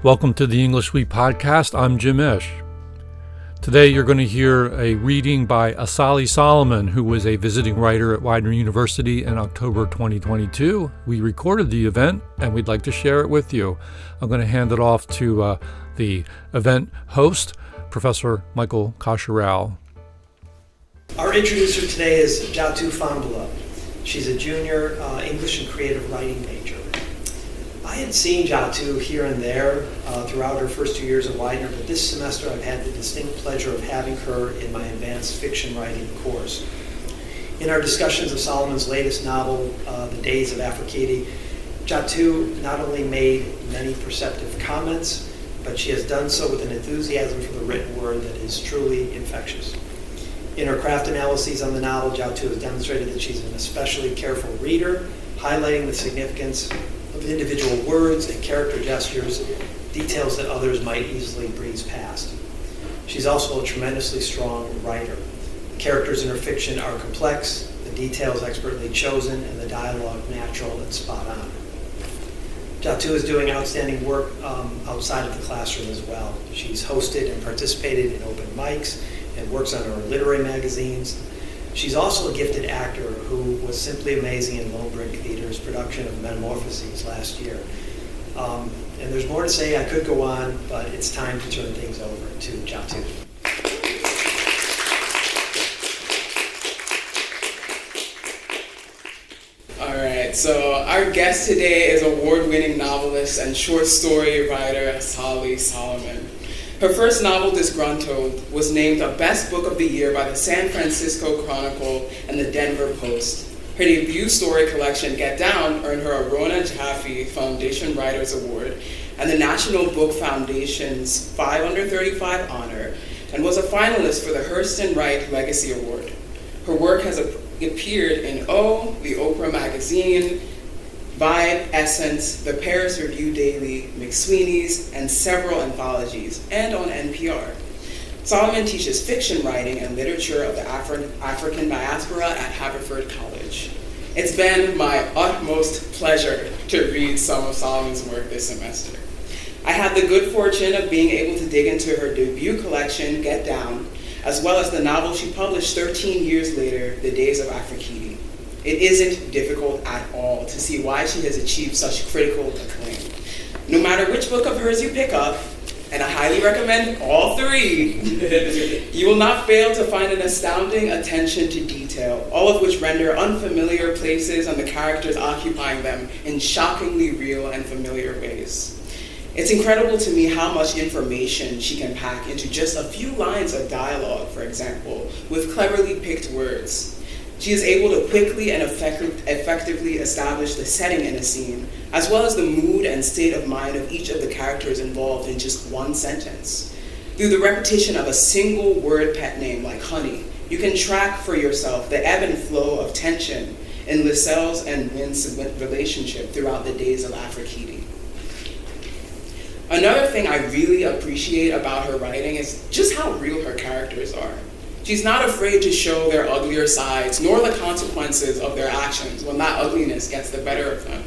Welcome to the English Week podcast. I'm Jim Ish. Today you're going to hear a reading by Asali Solomon, who was a visiting writer at Widener University in October 2022. We recorded the event and we'd like to share it with you. I'm going to hand it off to the event host, Professor Michael Kasheral. Our introducer today is Jatu Fambula. She's a junior English and creative writing major. I had seen Jatu here and there throughout her first 2 years at Widener, but this semester I've had the distinct pleasure of having her in my advanced fiction writing course. In our discussions of Solomon's latest novel, The Days of Afrekete, Jatu not only made many perceptive comments, but she has done so with an enthusiasm for the written word that is truly infectious. In her craft analyses on the novel, Jatu has demonstrated that she's an especially careful reader, highlighting the significance of individual words and character gestures, details that others might easily breeze past. She's also a tremendously strong writer. The characters in her fiction are complex, the details expertly chosen, and the dialogue natural and spot on. Jatu is doing outstanding work outside of the classroom as well. She's hosted and participated in open mics and works on her literary magazines. She's also a gifted actor who was simply amazing in Lone Brick Theater's production of Metamorphoses last year. And there's more to say. I could go on, but it's time to turn things over to Jatu. All right, so our guest today is award-winning novelist and short story writer Asali Solomon. Her first novel, Disgruntled, was named the Best Book of the Year by the San Francisco Chronicle and the Denver Post. Her debut story collection, Get Down, earned her a Rona Jaffe Foundation Writers Award and the National Book Foundation's 5 Under 35 honor, and was a finalist for the Hurston Wright Legacy Award. Her work has appeared in O, the Oprah Magazine, Vibe, Essence, the Paris Review Daily, McSweeney's, and several anthologies, and on NPR. Solomon teaches fiction writing and literature of the African diaspora at Haverford College. It's been my utmost pleasure to read some of Solomon's work this semester. I had the good fortune of being able to dig into her debut collection, Get Down, as well as the novel she published 13 years later, The Days of Afrekete. It isn't difficult at all to see why she has achieved such critical acclaim. No matter which book of hers you pick up, and I highly recommend all three, you will not fail to find an astounding attention to detail, all of which render unfamiliar places and the characters occupying them in shockingly real and familiar ways. It's incredible to me how much information she can pack into just a few lines of dialogue, for example, with cleverly picked words. She is able to quickly and effectively establish the setting in a scene, as well as the mood and state of mind of each of the characters involved in just one sentence. Through the repetition of a single word pet name like honey, you can track for yourself the ebb and flow of tension in Lascelles and Wynn's relationship throughout the Days of Afrekete. Another thing I really appreciate about her writing is just how real her characters are. She's not afraid to show their uglier sides, nor the consequences of their actions when that ugliness gets the better of them.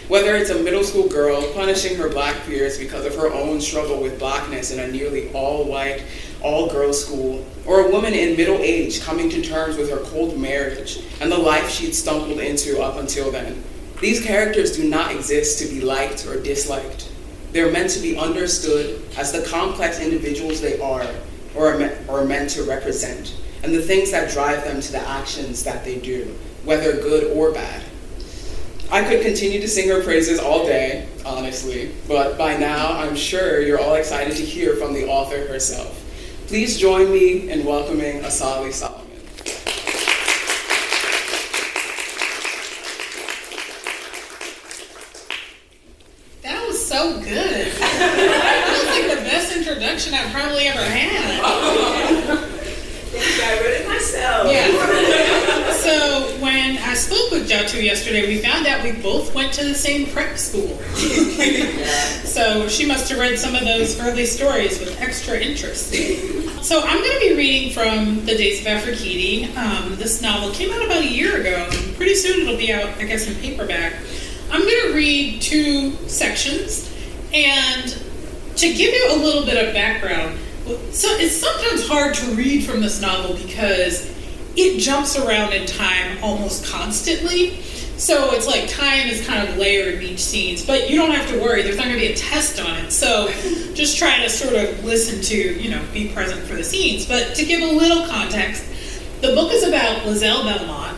Whether it's a middle school girl punishing her black peers because of her own struggle with blackness in a nearly all-white, all-girls school, or a woman in middle age coming to terms with her cold marriage and the life she'd stumbled into up until then. These characters do not exist to be liked or disliked. They're meant to be understood as the complex individuals they are, or meant to represent, and the things that drive them to the actions that they do, whether good or bad. I could continue to sing her praises all day, honestly, but by now I'm sure you're all excited to hear from the author herself. Please join me in welcoming Asali Solomon. That was so good. That was like the best introduction I've probably ever had. I wrote it myself. Yeah. So when I spoke with Jatu yesterday, we found out we both went to the same prep school. So she must have read some of those early stories with extra interest. So I'm going to be reading from The Days of Afrekete. This novel came out about a year ago. Pretty soon it'll be out, I guess, in paperback. I'm going to read two sections, and To give you a little bit of background, so it's sometimes hard to read from this novel because it jumps around in time almost constantly. So it's like time is kind of layered in each scene, but you don't have to worry. There's not going to be a test on it. So just try to sort of listen to, be present for the scenes. But to give a little context, the book is about Lizelle Belmont,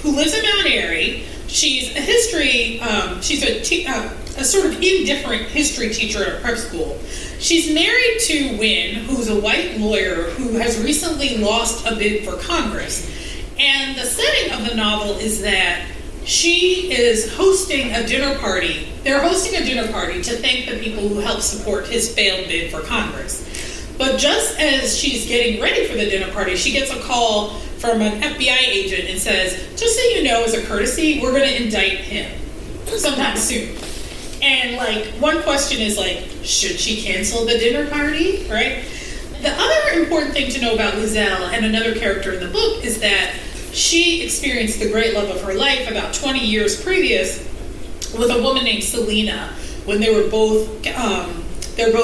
who lives in Mount Airy. She's a history, she's a sort of indifferent history teacher at a prep school. She's married to Wynne, who's a white lawyer who has recently lost a bid for Congress. And the setting of the novel is that she is hosting a dinner party. They're hosting a dinner party to thank the people who helped support his failed bid for Congress. But just as she's getting ready for the dinner party, she gets a call from an FBI agent and says, just so you know, as a courtesy, we're going to indict him sometime soon. And one question is should she cancel the dinner party, right? The other important thing to know about Lizelle and another character in the book is that she experienced the great love of her life about 20 years previous with a woman named Selena when they were both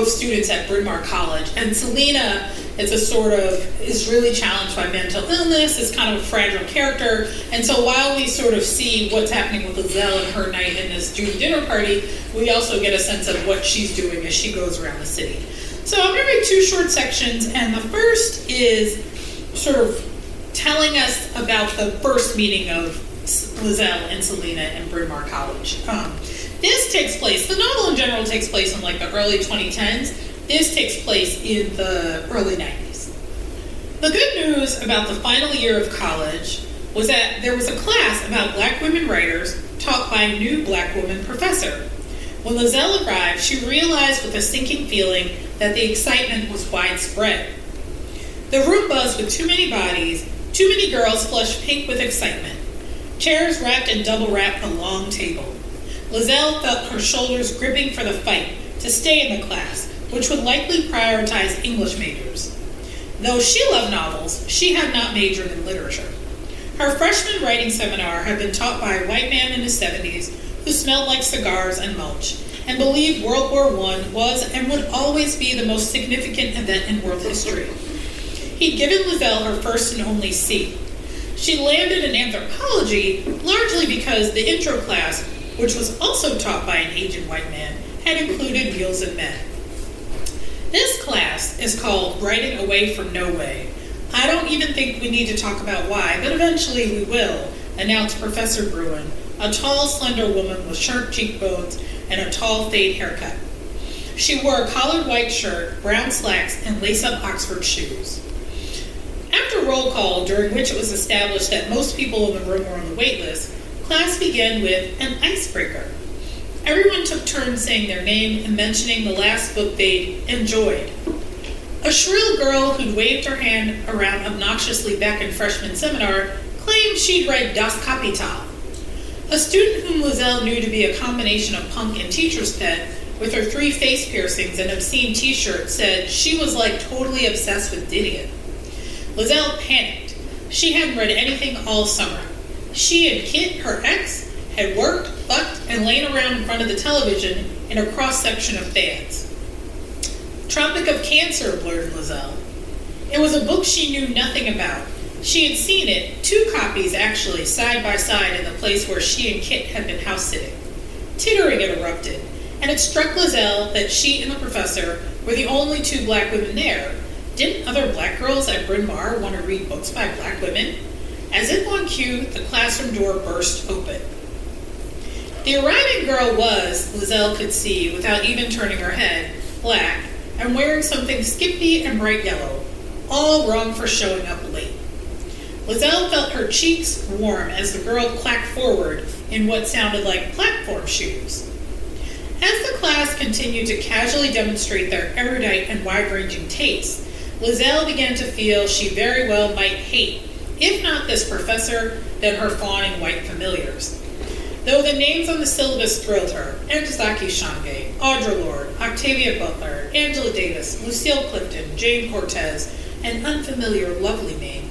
students at Bryn Mawr College. And Selena is really challenged by mental illness, is kind of a fragile character. And so while we sort of see what's happening with Lizelle and her night in this June dinner party, we also get a sense of what she's doing as she goes around the city. So I'm going to read two short sections, and the first is sort of telling us about the first meeting of Lizelle and Selena in Bryn Mawr College. This takes place, the novel in general takes place in the early 2010s. This takes place in the early 90s. The good news about the final year of college was that there was a class about black women writers taught by a new black woman professor. When Lizelle arrived, she realized with a sinking feeling that the excitement was widespread. The room buzzed with too many bodies, too many girls flushed pink with excitement. Chairs wrapped and double-wrapped a long table. Lizelle felt her shoulders gripping for the fight to stay in the class, which would likely prioritize English majors. Though she loved novels, she had not majored in literature. Her freshman writing seminar had been taught by a white man in his 70s who smelled like cigars and mulch, and believed World War I was and would always be the most significant event in world history. He'd given Lizelle her first and only C. She landed in anthropology largely because the intro class, which was also taught by an Asian white man, had included Wheels and Men. This class is called Writing Away from No Way. I don't even think we need to talk about why, but eventually we will, announced Professor Bruin, a tall, slender woman with sharp cheekbones and a tall, fade haircut. She wore a collared white shirt, brown slacks, and lace-up Oxford shoes. After roll call, during which it was established that most people in the room were on the wait list, class began with an icebreaker. Everyone took turns saying their name and mentioning the last book they'd enjoyed. A shrill girl who'd waved her hand around obnoxiously back in freshman seminar claimed she'd read Das Kapital. A student whom Lizelle knew to be a combination of punk and teacher's pet, with her 3 face piercings and obscene t-shirt, said she was totally obsessed with Didion. Lizelle panicked. She hadn't read anything all summer. She and Kit, her ex, had worked, fucked, and lain around in front of the television in a cross-section of fans. Tropic of Cancer, blurted Lizelle. It was a book she knew nothing about. She had seen it, 2 copies actually, side by side in the place where she and Kit had been house-sitting. Tittering had erupted, and it struck Lizelle that she and the professor were the only 2 black women there. Didn't other black girls at Bryn Mawr want to read books by black women? As if on cue, the classroom door burst open. The arriving girl was, Lizelle could see without even turning her head, black, and wearing something skimpy and bright yellow, all wrong for showing up late. Lizelle felt her cheeks warm as the girl clacked forward in what sounded like platform shoes. As the class continued to casually demonstrate their erudite and wide-ranging tastes, Lizelle began to feel she very well might hate, if not this professor, then her fawning white familiars. Though the names on the syllabus thrilled her, Ntozake Shange, Audre Lorde, Octavia Butler, Angela Davis, Lucille Clifton, Jane Cortez, an unfamiliar lovely name,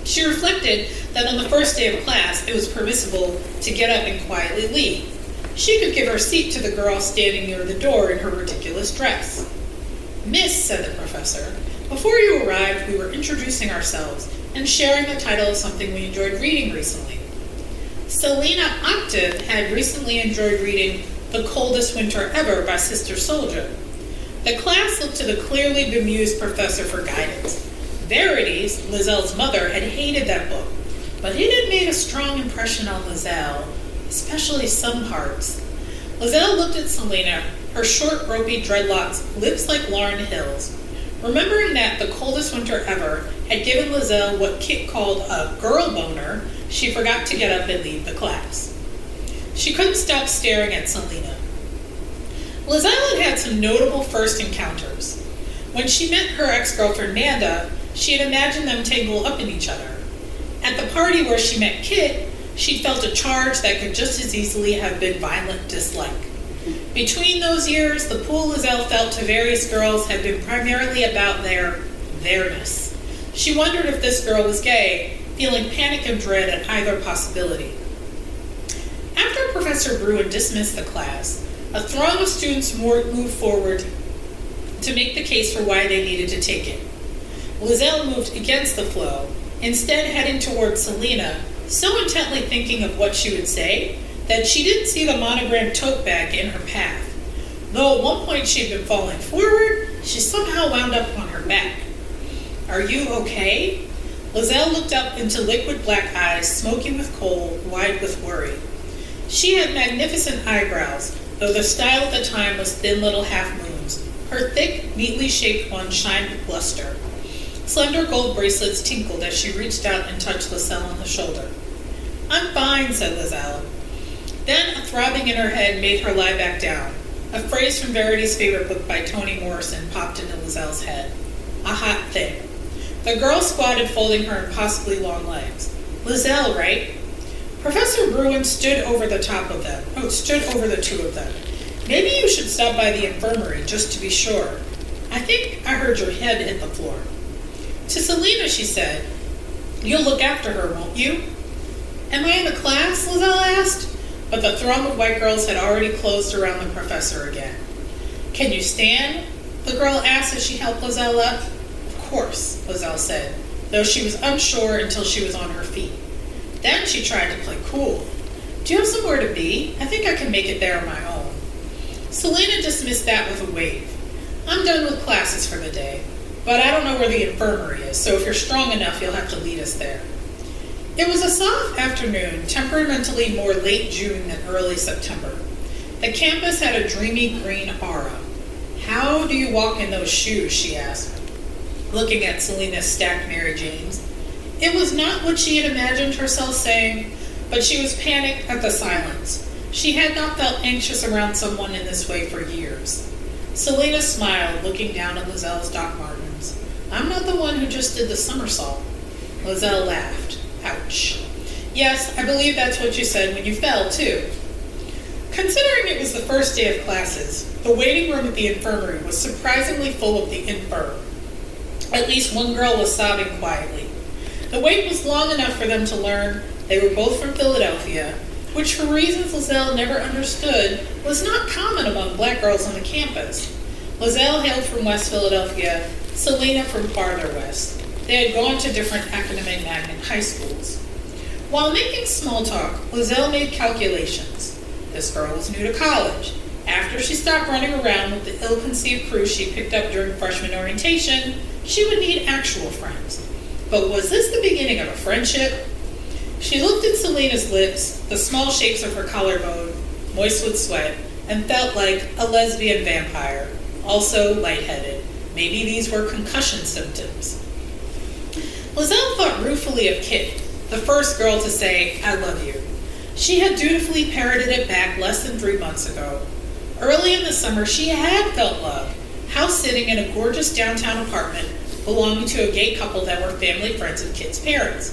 she reflected that on the first day of class it was permissible to get up and quietly leave. she could give her seat to the girl standing near the door in her ridiculous dress. "Miss," said the professor, "before you arrived, we were introducing ourselves and sharing the title of something we enjoyed reading recently. Selina Octave had recently enjoyed reading The Coldest Winter Ever by Sister Souljah." The class looked to the clearly bemused professor for guidance. Verities, Lizelle's mother, had hated that book, but it had made a strong impression on Lizelle, especially some parts. Lizelle looked at Selina, her short, ropey dreadlocks, lips like Lauryn Hill's. Remembering that The Coldest Winter Ever had given Lizelle what Kit called a girl boner, she forgot to get up and leave the class. She couldn't stop staring at Selina. Lizelle had had some notable first encounters. When she met her ex-girlfriend Nanda, she had imagined them tangled up in each other. At the party where she met Kit, she felt a charge that could just as easily have been violent dislike. Between those years, the pull Lizelle felt to various girls had been primarily about theirs. She wondered if this girl was gay, feeling panic and dread at either possibility. After Professor Bruin dismissed the class, a throng of students moved forward to make the case for why they needed to take it. Lizelle moved against the flow, instead heading toward Selina, so intently thinking of what she would say that she didn't see the monogrammed tote bag in her path. Though at one point she had been falling forward, she somehow wound up on her back. "Are you okay?" Lizelle looked up into liquid black eyes, smoking with coal, wide with worry. She had magnificent eyebrows, though the style at the time was thin little half-moons. Her thick, neatly shaped ones shined with luster. Slender gold bracelets tinkled as she reached out and touched Lizelle on the shoulder. "I'm fine," said Lizelle. Then a throbbing in her head made her lie back down. A phrase from Verity's favorite book by Toni Morrison popped into Lizelle's head. "A hot thing." The girl squatted, folding her impossibly long legs. "Lizelle, right?" Professor Bruin stood over the two of them. "Maybe you should stop by the infirmary, just to be sure. I think I heard your head hit the floor." To Selina, she said, "You'll look after her, won't you?" "Am I in the class?" Lizelle asked, but the throng of white girls had already closed around the professor again. "Can you stand?" the girl asked as she helped Lizelle up. "Of course," Lizelle said, though she was unsure until she was on her feet. Then she tried to play cool. "Do you have somewhere to be? I think I can make it there on my own." Selina dismissed that with a wave. "I'm done with classes for the day, but I don't know where the infirmary is, so if you're strong enough, you'll have to lead us there." It was a soft afternoon, temperamentally more late June than early September. The campus had a dreamy green aura. "How do you walk in those shoes?" she asked, looking at Selina's stacked Mary Janes. It was not what she had imagined herself saying, but she was panicked at the silence. She had not felt anxious around someone in this way for years. Selina smiled, looking down at Lizelle's Doc Martens. "I'm not the one who just did the somersault." Lizelle laughed. "Ouch. Yes, I believe that's what you said when you fell, too." Considering it was the first day of classes, the waiting room at the infirmary was surprisingly full of the infirm. At least one girl was sobbing quietly. The wait was long enough for them to learn they were both from Philadelphia, which for reasons Lizelle never understood was not common among black girls on the campus. Lizelle hailed from West Philadelphia, Selina from farther west. They had gone to different academic magnet high schools. While making small talk, Lizelle made calculations. This girl was new to college. After she stopped running around with the ill-conceived crew she picked up during freshman orientation, she would need actual friends. But was this the beginning of a friendship? She looked at Selina's lips, the small shapes of her collarbone, moist with sweat, and felt like a lesbian vampire, also lightheaded. Maybe these were concussion symptoms. Lizelle thought ruefully of Kit, the first girl to say, "I love you." She had dutifully parroted it back less than 3 months ago. Early in the summer, she had felt love, house-sitting in a gorgeous downtown apartment belonging to a gay couple that were family friends of Kit's parents.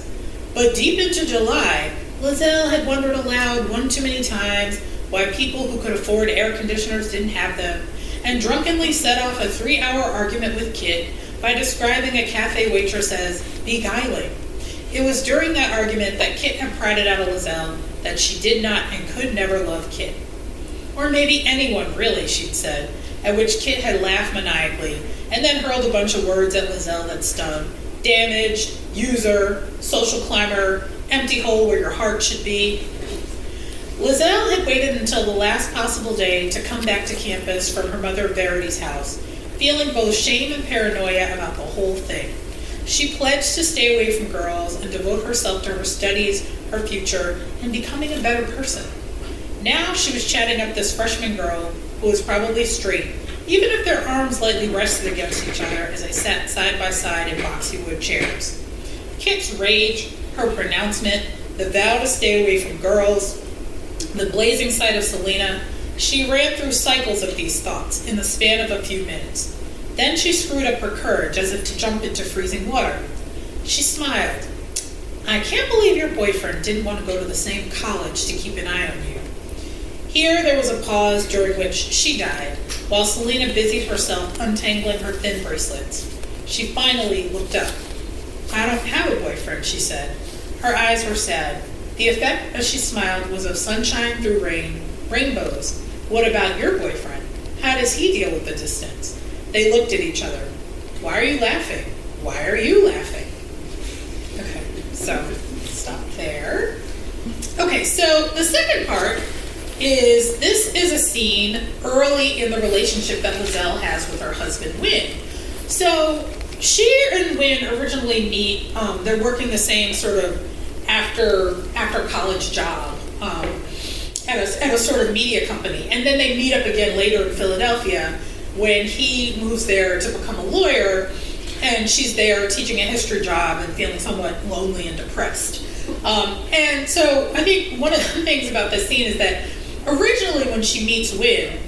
But deep into July, Lizelle had wondered aloud one too many times why people who could afford air conditioners didn't have them, and drunkenly set off a 3-hour argument with Kit by describing a cafe waitress as beguiling. It was during that argument that Kit had prided out of Lizelle that she did not and could never love Kit. Or maybe anyone, really, she'd said, at which Kit had laughed maniacally, and then hurled a bunch of words at Lizelle that stung. Damaged, user, social climber, empty hole where your heart should be. Lizelle had waited until the last possible day to come back to campus from her mother Verity's house, feeling both shame and paranoia about the whole thing. She pledged to stay away from girls and devote herself to her studies, her future, and becoming a better person. Now she was chatting up this freshman girl who was probably straight, even if their arms lightly rested against each other as they sat side by side in boxy wood chairs. Kit's rage, her pronouncement, the vow to stay away from girls, the blazing sight of Selena, she ran through cycles of these thoughts in the span of a few minutes. Then she screwed up her courage as if to jump into freezing water. She smiled. I can't believe your boyfriend didn't want to go to the same college to keep an eye on you. Here there was a pause during which she died, while Selena busied herself untangling her thin bracelets. She finally looked up. I don't have a boyfriend, she said. Her eyes were sad. The effect as she smiled was of sunshine through rain, rainbows. What about your boyfriend? How does he deal with the distance? They looked at each other. Why are you laughing? Why are you laughing? Okay, so stop there. Okay, so the second part is this is a scene early in the relationship that Lizelle has with her husband, Wynn. So she and Wynn originally meet, they're working the same sort of after college job at a sort of media company. And then they meet up again later in Philadelphia when he moves there to become a lawyer and she's there teaching a history job and feeling somewhat lonely and depressed. And so I think one of the things about this scene is that originally when she meets Wynn,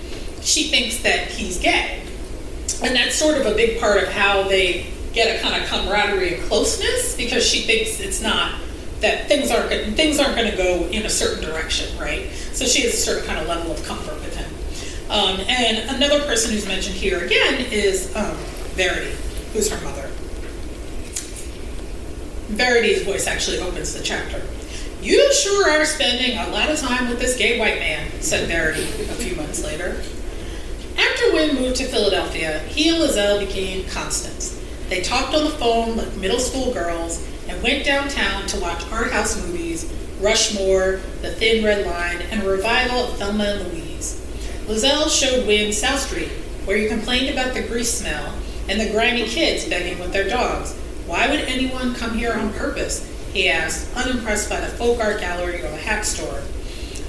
she thinks that he's gay. And that's sort of a big part of how they get a kind of camaraderie and closeness, because she thinks it's not, that things aren't going to go in a certain direction, right? So she has a certain kind of level of comfort with him. And another person who's mentioned here again is Verity, who's her mother. Verity's voice actually opens the chapter. You sure are spending a lot of time with this gay white man, said Verity a few months later. After Wynn moved to Philadelphia, he and Lizelle became constants. They talked on the phone like middle school girls and went downtown to watch art house movies, Rushmore, The Thin Red Line, and a revival of Thelma and Louise. Lizelle showed Wynn South Street, where you complained about the grease smell and the grimy kids begging with their dogs. Why would anyone come here on purpose? He asked, unimpressed by the folk art gallery or the hat store.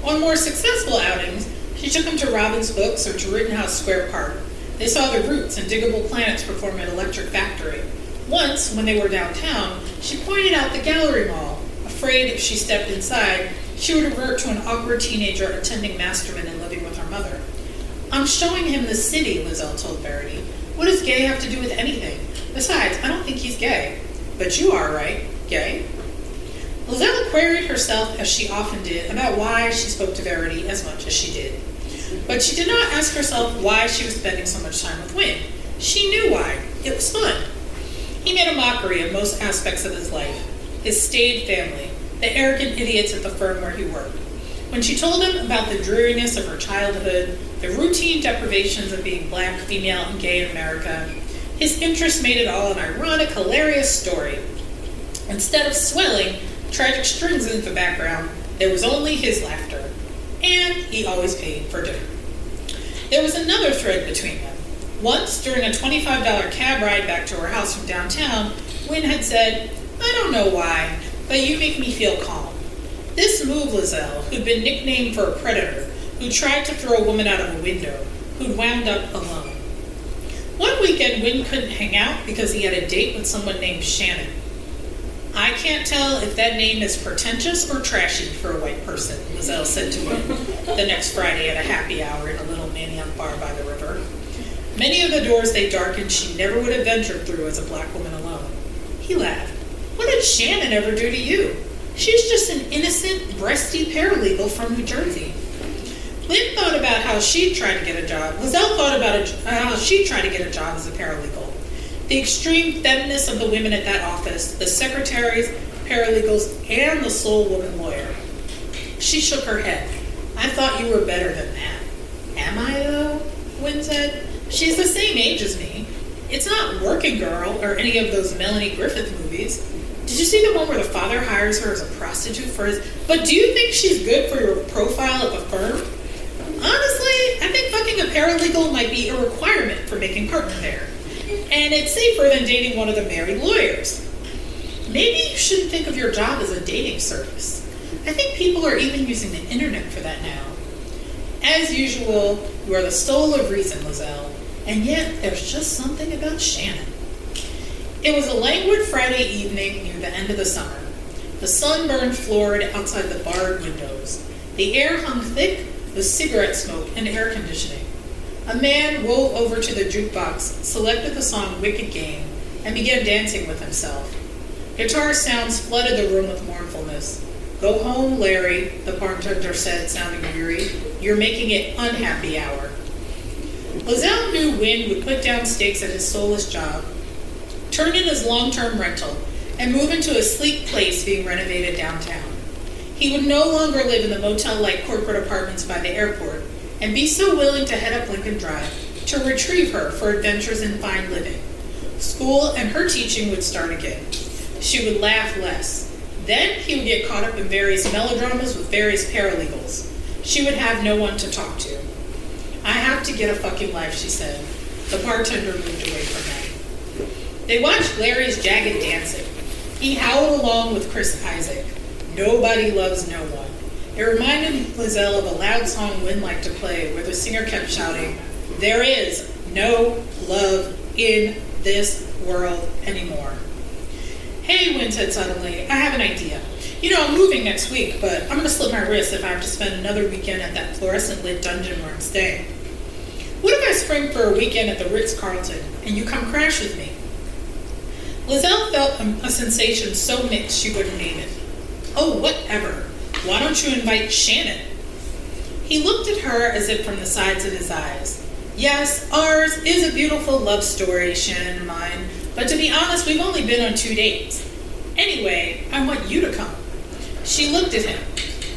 On more successful outings, she took him to Robbins Books or to Rittenhouse Square Park. They saw the Roots and Diggable Planets perform at Electric Factory. Once, when they were downtown, she pointed out the gallery mall, afraid if she stepped inside, she would revert to an awkward teenager attending Masterman and living with her mother. I'm showing him the city, Lizelle told Verity. What does gay have to do with anything? Besides, I don't think he's gay. But you are, right? Gay? Lizelle queried herself, as she often did, about why she spoke to Verity as much as she did. But she did not ask herself why she was spending so much time with Wynn. She knew why. It was fun. He made a mockery of most aspects of his life. His staid family, the arrogant idiots at the firm where he worked. When she told him about the dreariness of her childhood, the routine deprivations of being black, female, and gay in America, his interest made it all an ironic, hilarious story. Instead of swelling tragic strings in the background, there was only his laughter. And he always paid for dinner. There was another thread between them. Once, during a $25 cab ride back to her house from downtown, Wynn had said, I don't know why, but you make me feel calm. This move, Lizelle, who'd been nicknamed for a predator, who tried to throw a woman out of a window, who'd wound up alone. One weekend, Wynn couldn't hang out because he had a date with someone named Shannon. I can't tell if that name is pretentious or trashy for a white person, Lizelle said to Wynn the next Friday at a happy hour in a little mannion bar by the river. Many of the doors they darkened she never would have ventured through as a black woman alone. He laughed. What did Shannon ever do to you? She's just an innocent, breasty paralegal from New Jersey. Lynn thought about how she'd tried to get a job. Lizelle thought about how she'd tried to get a job as a paralegal. The extreme feminist of the women at that office, the secretaries, paralegals, and the sole woman lawyer. She shook her head. I thought you were better than that. She's the same age as me. It's not Working Girl or any of those Melanie Griffith movies. Did you see the one where the father hires her as a prostitute for his... But do you think she's good for your profile at the firm? Honestly, I think fucking a paralegal might be a requirement for making partner there. And it's safer than dating one of the married lawyers. Maybe you shouldn't think of your job as a dating service. I think people are even using the internet for that now. As usual, you are the soul of reason, Lizelle. And yet, there's just something about Shannon. It was a languid Friday evening near the end of the summer. The sun burned florid outside the barred windows. The air hung thick with cigarette smoke and air conditioning. A man wove over to the jukebox, selected the song Wicked Game, and began dancing with himself. Guitar sounds flooded the room with mournfulness. Go home, Larry, the bartender said, sounding weary. You're making it unhappy hour. Lizelle knew Wynn would put down stakes at his soulless job, turn in his long-term rental, and move into a sleek place being renovated downtown. He would no longer live in the motel-like corporate apartments by the airport and be so willing to head up Lincoln Drive to retrieve her for adventures in fine living. School and her teaching would start again. She would laugh less. Then he would get caught up in various melodramas with various paralegals. She would have no one to talk to. I have to get a fucking life, she said. The bartender moved away from them. They watched Larry's jagged dancing. He howled along with Chris Isaac. Nobody loves no one. It reminded Lizelle of a loud song Wynn liked to play where the singer kept shouting, "There is no love in this world anymore." Hey, Wynn said suddenly, I have an idea. You know, I'm moving next week, but I'm going to slip my wrist if I have to spend another weekend at that fluorescent-lit dungeon where I'm staying. What if I spring for a weekend at the Ritz-Carlton and you come crash with me? Lizelle felt a sensation so mixed she wouldn't name it. Oh, whatever. Why don't you invite Shannon? He looked at her as if from the sides of his eyes. Yes, ours is a beautiful love story, Shannon and mine, but to be honest, we've only been on 2 dates. Anyway, I want you to come. She looked at him.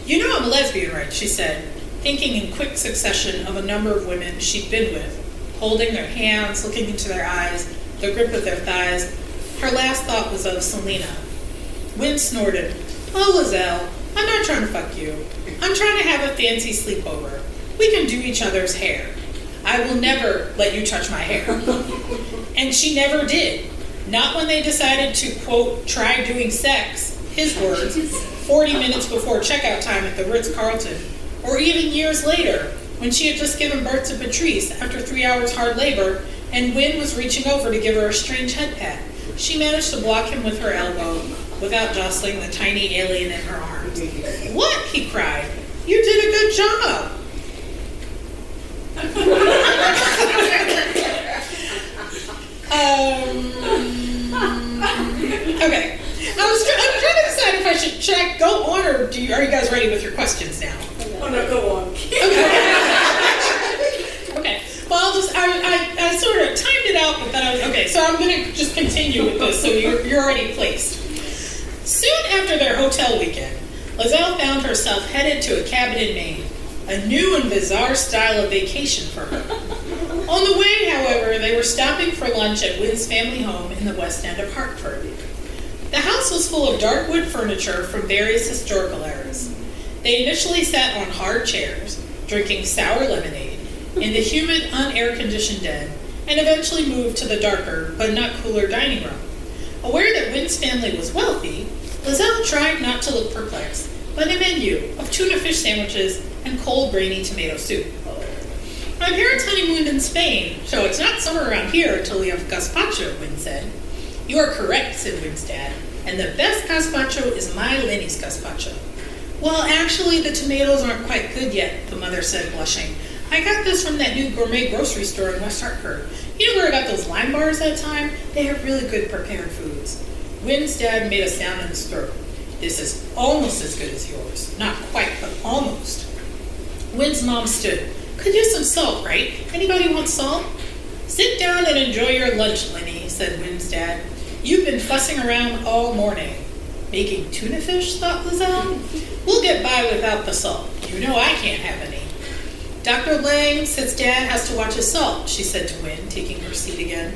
You know I'm a lesbian, right? She said, thinking in quick succession of a number of women she'd been with, holding their hands, looking into their eyes, the grip of their thighs. Her last thought was of Selena. Wynn snorted. Oh, Lizelle, I'm not trying to fuck you. I'm trying to have a fancy sleepover. We can do each other's hair. I will never let you touch my hair. And she never did. Not when they decided to, quote, try doing sex, his words, 40 minutes before checkout time at the Ritz-Carlton, or even years later, when she had just given birth to Patrice after 3 hours hard labor, and Wynn was reaching over to give her a strange head pat. She managed to block him with her elbow without jostling the tiny alien in her arms. What? He cried. You did a good job. Okay. I'm trying to decide if should I go on, or are you guys ready with your questions now? Oh no, go on. Okay. Well, I sort of timed it out, but then okay. So I'm going to just continue with this, so you're already placed. Soon after their hotel weekend, Lizelle found herself headed to a cabin in Maine, a new and bizarre style of vacation for her. On the way, however, they were stopping for lunch at Wynn's family home in the West End of Hartford. The house was full of dark wood furniture from various historical eras. They initially sat on hard chairs, drinking sour lemonade, in the humid, un-air-conditioned den, and eventually moved to the darker, but not cooler dining room. Aware that Wynn's family was wealthy, Lizelle tried not to look perplexed by the menu of tuna fish sandwiches and cold, grainy tomato soup. My parents honeymooned in Spain, so it's not summer around here until we have gazpacho, Wynn said. You are correct, said Wynn's dad, and the best gazpacho is my Lenny's gazpacho. Well, actually, the tomatoes aren't quite good yet, the mother said, blushing. I got this from that new gourmet grocery store in West Hartford. You know where I got those lime bars that time? They have really good prepared foods. Wynn's dad made a sound in his throat. This is almost as good as yours. Not quite, but almost. Wynn's mom stood. Could use some salt, right? Anybody want salt? Sit down and enjoy your lunch, Lenny, said Wynn's dad. You've been fussing around all morning. Making tuna fish, thought Lizelle. We'll get by without the salt. You know I can't have any. Dr. Lang says Dad has to watch his salt, she said to Wynne, taking her seat again.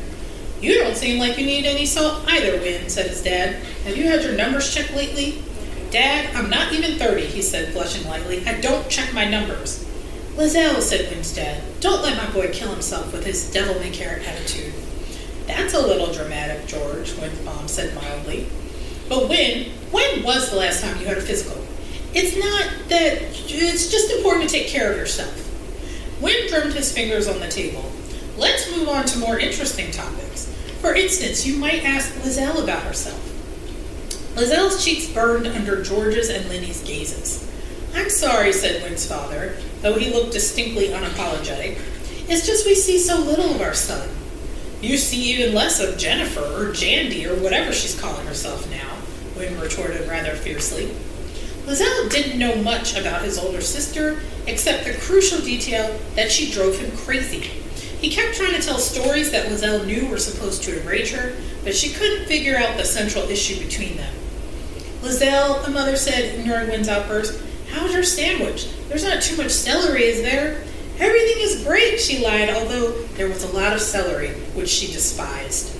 You don't seem like you need any salt either, Wynne, said his dad. Have you had your numbers checked lately? Dad, I'm not even 30, he said, flushing lightly. I don't check my numbers. Lizelle, said Wynne's dad, don't let my boy kill himself with his devil-may-care attitude. That's a little dramatic, George, Wynne's mom said mildly. But Wynne, when was the last time you had a physical? It's just important to take care of yourself. Wynne drummed his fingers on the table. Let's move on to more interesting topics. For instance, you might ask Lizelle about herself. Lizelle's cheeks burned under George's and Linny's gazes. I'm sorry, said Wynne's father, though he looked distinctly unapologetic. It's just we see so little of our son. You see even less of Jennifer or Jandy or whatever she's calling herself now, Wynne retorted rather fiercely. Lizelle didn't know much about his older sister, except the crucial detail that she drove him crazy. He kept trying to tell stories that Lizelle knew were supposed to enrage her, but she couldn't figure out the central issue between them. Lizelle, the mother said, ignoring Wynne's outburst, how's your sandwich? There's not too much celery, is there? Everything is great, she lied, although there was a lot of celery, which she despised.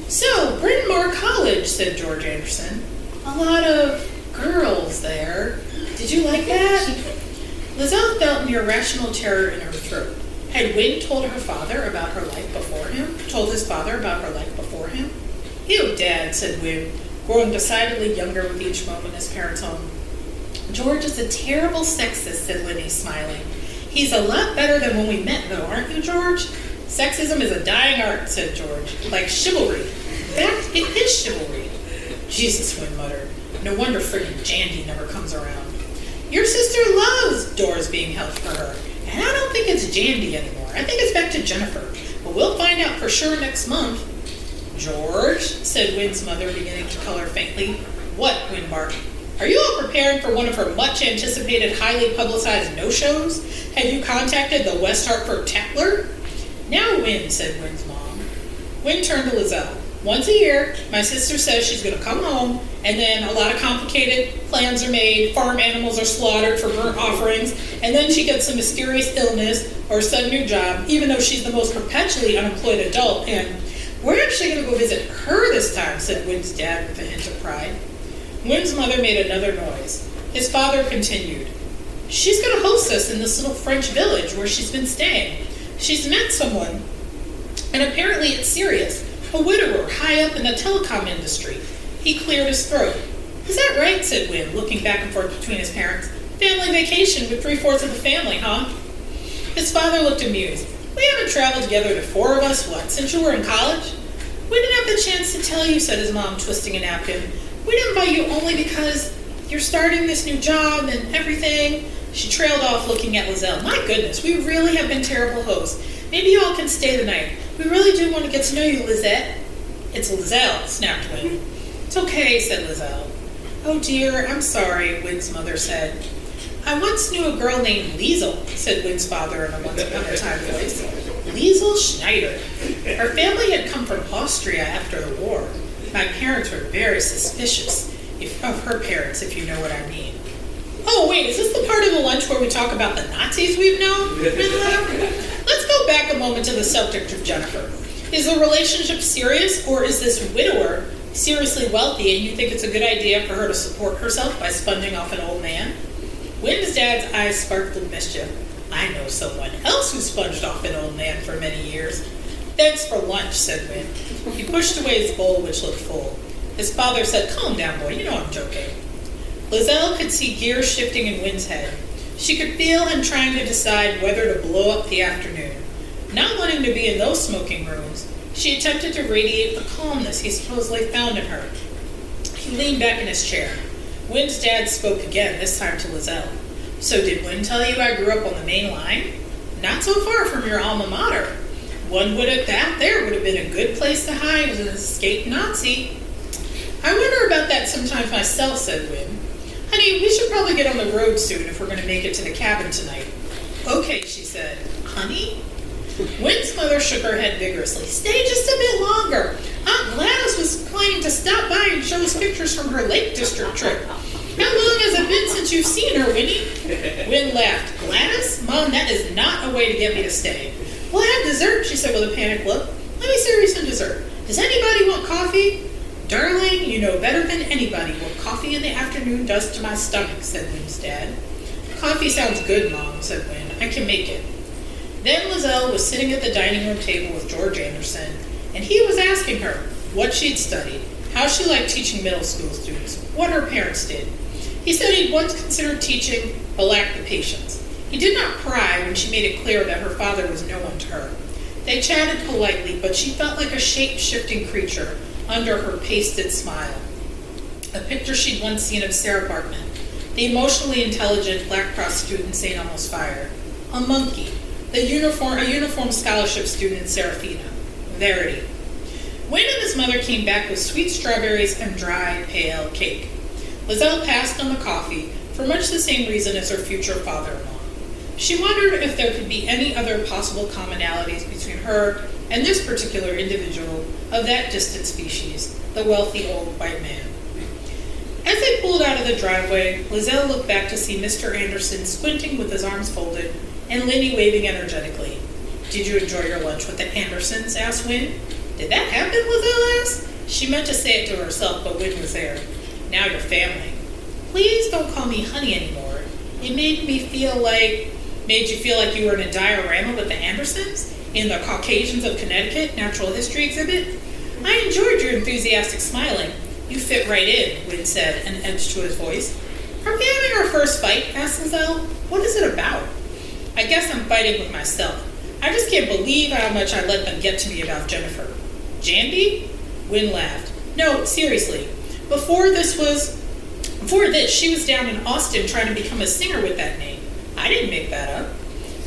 So, Bryn Mawr College, said George Anderson. A lot of girls there. Did you like that? Lizelle felt an irrational terror in her throat. Had Wynne told her father about her life before him? Told his father about her life before him? Ew, Dad, said Wynne, growing decidedly younger with each moment in his parents' home. George is a terrible sexist, said Linny, smiling. He's a lot better than when we met, though, aren't you, George? Sexism is a dying art, said George, like chivalry. In fact, it is chivalry. Jesus, Wynne muttered. No wonder friggin' Jandy never comes around. Your sister loves doors being held for her, and I don't think it's Jandy anymore. I think it's back to Jennifer, but we'll find out for sure next month. George, said Wynne's mother, beginning to color faintly. What, Wynne barked? Are you all preparing for one of her much-anticipated, highly publicized no-shows? Have you contacted the West Hartford Tatler? Now, Wynne, said Wynne's mom. Wynne turned to Lizelle. Once a year, my sister says she's going to come home, and then a lot of complicated plans are made, farm animals are slaughtered for burnt offerings, and then she gets a mysterious illness or a sudden new job, even though she's the most perpetually unemployed adult, and we're actually going to go visit her this time, said Wynne's dad with a hint of pride. Wynne's mother made another noise. His father continued. She's going to host us in this little French village where she's been staying. She's met someone, and apparently it's serious. A widower high up in the telecom industry. He cleared his throat. Is that right, said Wynne, looking back and forth between his parents. Family vacation with 3/4 of the family, huh? His father looked amused. We haven't traveled together, the four of us, since you were in college? We didn't have the chance to tell you, said his mom, twisting a napkin. We didn't invite you only because you're starting this new job and everything. She trailed off, looking at Lizelle. My goodness, we really have been terrible hosts. Maybe you all can stay the night. We really do want to get to know you, Lizette. It's Lizelle, snapped Wynne. It's okay, said Lizelle. Oh dear, I'm sorry, Wynne's mother said. I once knew a girl named Liesel, said Wynne's father in a once upon a time voice. Liesel Schneider. Her family had come from Austria after the war. My parents were very suspicious of her parents, if you know what I mean. Oh, wait, is this the part of the lunch where we talk about the Nazis we've known? Let's go back a moment to the subject of Jennifer. Is the relationship serious, or is this widower seriously wealthy and you think it's a good idea for her to support herself by sponging off an old man? Wynne's dad's eyes sparkled with mischief. I know someone else who sponged off an old man for many years. Thanks for lunch, said Wynne. He pushed away his bowl, which looked full. His father said, calm down, boy, you know I'm joking. Lizelle could see gears shifting in Wynne's head. She could feel him trying to decide whether to blow up the afternoon. Not wanting to be in those smoking rooms, she attempted to radiate the calmness he supposedly found in her. He leaned back in his chair. Wynne's dad spoke again, this time to Lizelle. So did Wynne tell you I grew up on the main line? Not so far from your alma mater. One would have thought there would have been a good place to hide as an escaped Nazi. I wonder about that sometimes myself, said Wynne. Honey, we should probably get on the road soon if we're going to make it to the cabin tonight. Okay, she said. Honey? Wynne's mother shook her head vigorously. Stay just a bit longer. Aunt Gladys was planning to stop by and show us pictures from her Lake District trip. How long has it been since you've seen her, Winnie? Win laughed. Gladys? Mom, that is not a way to get me to stay. We'll have dessert, she said with a panicked look. Let me serve you some dessert. Does anybody want coffee? Darling, you know better than anybody what coffee in the afternoon does to my stomach, said Win's dad. Coffee sounds good, Mom, said Win. I can make it. Then Lizelle was sitting at the dining room table with George Anderson, and he was asking her what she'd studied, how she liked teaching middle school students, what her parents did. He said he'd once considered teaching, but lacked the patience. He did not cry when she made it clear that her father was no one to her. They chatted politely, but she felt like a shape-shifting creature under her pasted smile. A picture she'd once seen of Sarah Bartman, the emotionally intelligent Black Cross student St. Elmo's Fire. A monkey, a uniform scholarship student in Serafina. Verity. Wayne and his mother came back with sweet strawberries and dry, pale cake. Lizelle passed on the coffee for much the same reason as her future father-in-law. She wondered if there could be any other possible commonalities between her and this particular individual of that distant species, the wealthy old white man. As they pulled out of the driveway, Lizelle looked back to see Mr. Anderson squinting with his arms folded and Linny waving energetically. Did you enjoy your lunch with the Andersons? Asked Win. Did that happen? Lizelle asked. She meant to say it to herself, but Win was there. Now you're family. Please don't call me honey anymore. It made you feel like you were in a diorama with the Andersons in the Caucasians of Connecticut natural history exhibit. I enjoyed your enthusiastic smiling. You fit right in, Win said, an edge to his voice. Are we having our first fight? Asked Lizelle. What is it about? I guess I'm fighting with myself. I just can't believe how much I let them get to me about Jennifer. Jandy? Win laughed. No, seriously. Before this, she was down in Austin trying to become a singer with that name. I didn't make that up.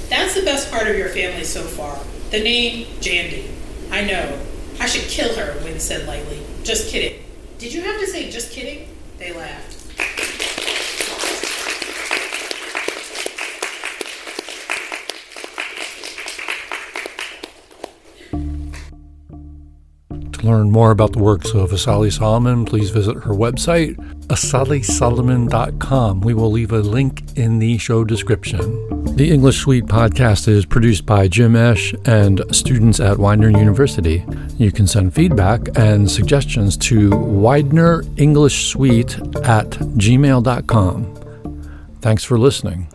That's the best part of your family so far. The name, Jandy. I know. I should kill her, Win said lightly. Just kidding. Did you have to say just kidding? They laughed. To learn more about the works of Asali Solomon, please visit her website, asalisolomon.com. We will leave a link in the show description. The English Suite podcast is produced by Jim Esch and students at Widener University. You can send feedback and suggestions to widenerenglishsuite@gmail.com. Thanks for listening.